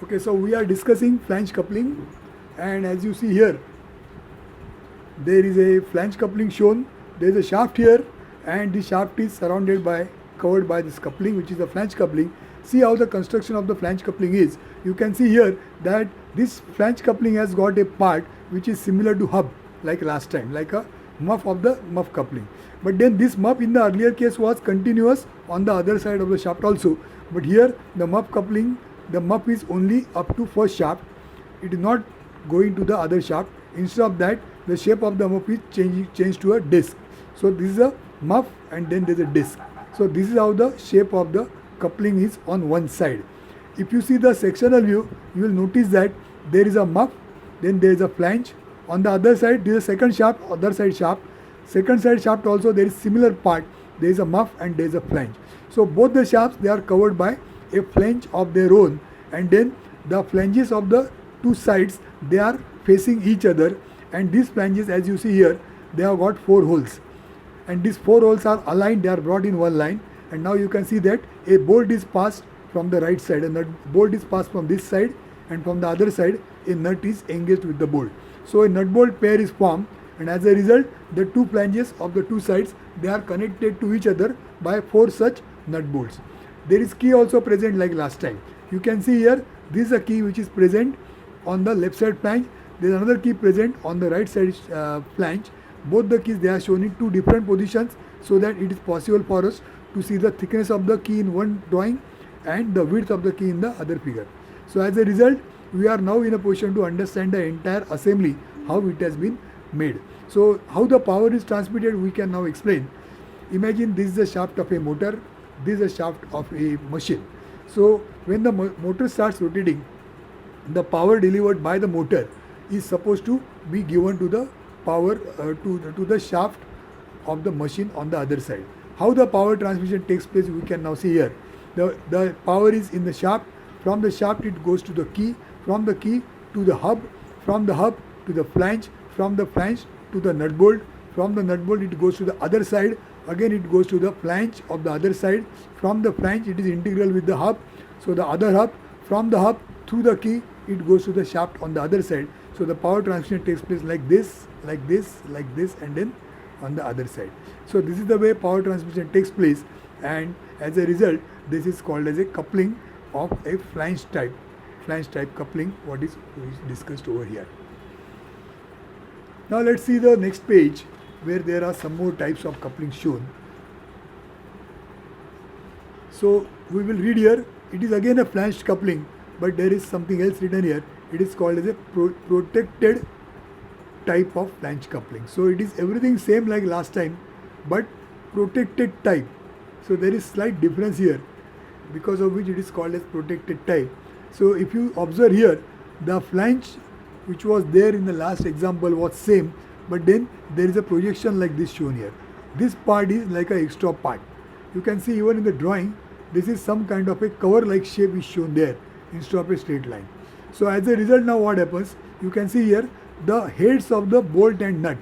Okay, so we are discussing flange coupling, and as you see here, there is a flange coupling shown. There is a shaft here, and the shaft is covered by this coupling, which is a flange coupling. See how the construction of the flange coupling is. You can see here that this flange coupling has got a part which is similar to hub, like last time, like a muff of the muff coupling. But then this muff in the earlier case was continuous on the other side of the shaft also. But here the muff coupling, the muff is only up to first shaft. It is not going to the other shaft. Instead of that, the shape of the muff is changed to a disc. So this is a muff and then there is a disc. So this is how the shape of the coupling is on one side. If you see the sectional view, you will notice that there is a muff, then there is a flange. On the other side, there is a second shaft, other side shaft. Second side shaft also there is similar part. There is a muff and there is a flange. So both the shafts, they are covered by a flange of their own, and then the flanges of the two sides, they are facing each other, and these flanges, as you see here, they have got 4 holes, and these 4 holes are aligned, they are brought in one line. And now you can see that a bolt is passed from the right side, and the bolt is passed from this side, and from the other side a nut is engaged with the bolt. So a nut bolt pair is formed, and as a result the two flanges of the two sides, they are connected to each other by 4 such nut bolts. There is key also present like last time. You can see here, this is a key which is present on the left side flange. There is another key present on the right side flange. Both the keys, they are shown in 2 different positions, so that it is possible for us to see the thickness of the key in one drawing and the width of the key in the other figure. So as a result, we are now in a position to understand the entire assembly, how it has been made. So how the power is transmitted, we can now explain. Imagine this is the shaft of a motor, this is the shaft of a machine. So when the motor starts rotating, the power delivered by the motor is supposed to be given to the power to the shaft of the machine on the other side. How the power transmission takes place, we can now see here. The power is in the shaft. From the shaft it goes to the key, from the key to the hub, from the hub to the flange, from the flange to the nut bolt, from the nut bolt it goes to the other side, again it goes to the flange of the other side, from the flange it is integral with the hub, so the other hub, from the hub through the key it goes to the shaft on the other side. So the power transmission takes place like this, like this, like this, and then on the other side. So this is the way power transmission takes place, and as a result this is called as a coupling of a flange type coupling, what is discussed over here. Now let's see the next page, where there are some more types of coupling shown. So we will read here. It is again a flange coupling, but there is something else written here. It is called as a protected type of flange coupling. So it is everything same like last time, but protected type. So there is slight difference here, because of which it is called as protected type. So if you observe here, the flange which was there in the last example was same, but then there is a projection like this shown here. This part is like a extra part. You can see even in the drawing, this is some kind of a cover like shape is shown there instead of a straight line. So as a result, now what happens, you can see here the heads of the bolt and nut,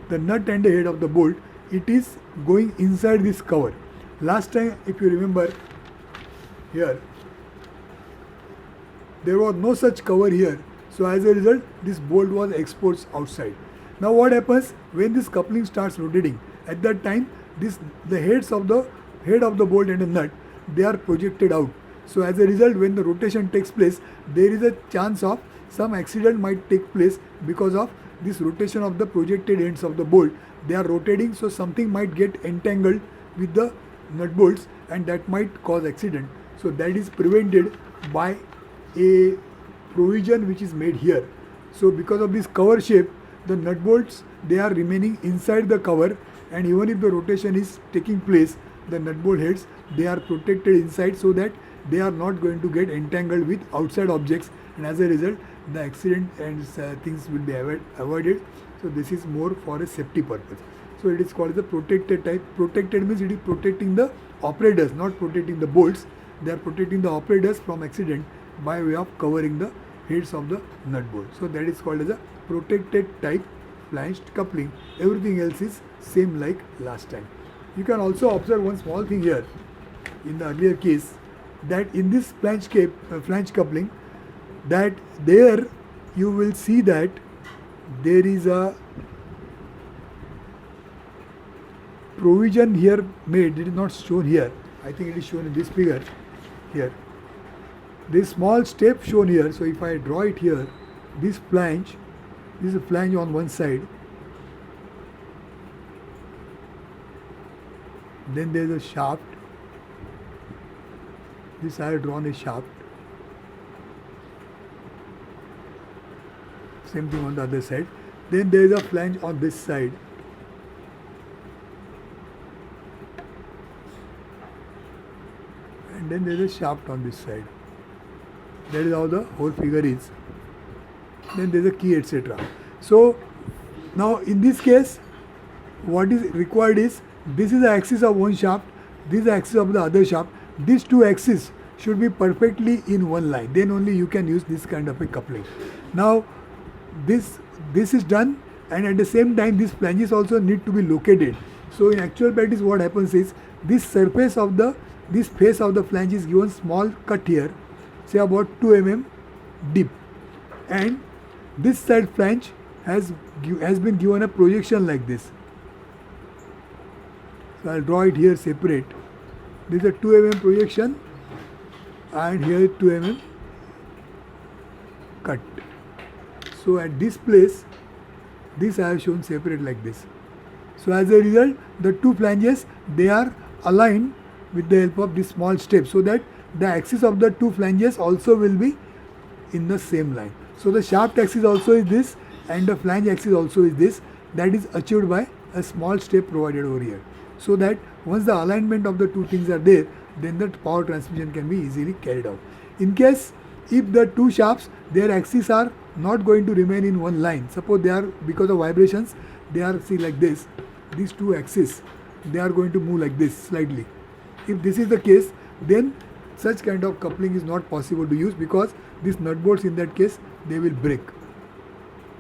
the nut and the head of the bolt, it is going inside this cover. Last time, if you remember here, there was no such cover here. So as a result, this bolt was exposed outside. Now what happens when this coupling starts rotating? At that time, the head of the bolt and the nut, they are projected out. So as a result, when the rotation takes place, there is a chance of some accident might take place because of this rotation of the projected ends of the bolt. They are rotating, so something might get entangled with the nut bolts, and that might cause accident. So that is prevented by a provision which is made here. So because of this cover shape, the nut bolts, they are remaining inside the cover, and even if the rotation is taking place, the nut bolt heads, they are protected inside, so that they are not going to get entangled with outside objects, and as a result the accident and things will be avoided. So this is more for a safety purpose. So it is called the protected type. Protected means it is protecting the operators, not protecting the bolts. They are protecting the operators from accident by way of covering the heads of the nut bolt. So that is called as a protected type flanged coupling. Everything else is same like last time. You can also observe one small thing here in the earlier case, that in this flange coupling, that there you will see that there is a provision here made. It is not shown here. I think it is shown in this figure here. This small step shown here. So if I draw it here, this is a flange on one side. Then there is a shaft. This I have drawn a shaft. Same thing on the other side. Then there is a flange on this side. And then there is a shaft on this side. That is how the whole figure is. Then there is a key, etc. So now in this case, what is required is, this is the axis of one shaft, this is the axis of the other shaft. These two axes should be perfectly in one line. Then only you can use this kind of a coupling. Now this is done, and at the same time these flanges also need to be located. So in actual practice what happens is, this face of the flange is given small cut here, say about 2 mm deep, and this side flange has been given a projection like this. So I'll draw it here separate. This is a 2 mm projection, and here is 2 mm cut. So at this place, this I have shown separate like this. So as a result, the two flanges, they are aligned with the help of this small step, so that the axis of the two flanges also will be in the same line. So the shaft axis also is this, and the flange axis also is this. That is achieved by a small step provided over here. So that once the alignment of the two things are there, then the power transmission can be easily carried out. In case if the two shafts, their axes are not going to remain in one line, suppose they are, because of vibrations, they are, see, like this, these two axes, they are going to move like this slightly. If this is the case, then such kind of coupling is not possible to use, because these nut bolts in that case, they will break,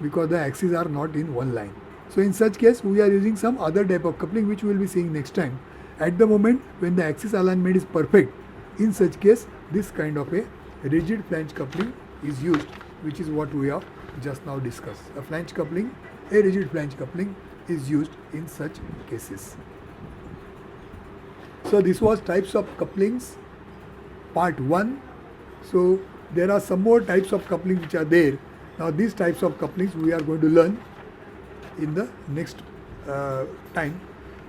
because the axes are not in one line. So in such case, we are using some other type of coupling, which we will be seeing next time. At the moment when the axis alignment is perfect, in such case this kind of a rigid flange coupling is used, which is what we have just now discussed. A flange coupling, a rigid flange coupling is used in such cases. So this was types of couplings part 1. So there are some more types of couplings which are there. Now these types of couplings we are going to learn in the next time.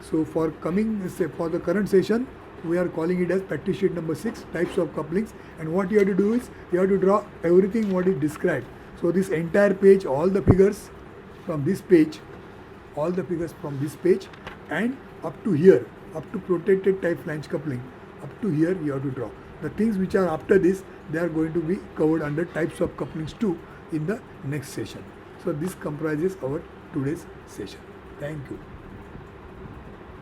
So for the current session, we are calling it as practice sheet number 6, types of couplings. And what you have to do is, you have to draw everything what is described. So this entire page, all the figures from this page, and up to here, up to protected type flange coupling, up to here you have to draw. The things which are after this, they are going to be covered under types of couplings too in the next session. So this comprises our today's session. Thank you.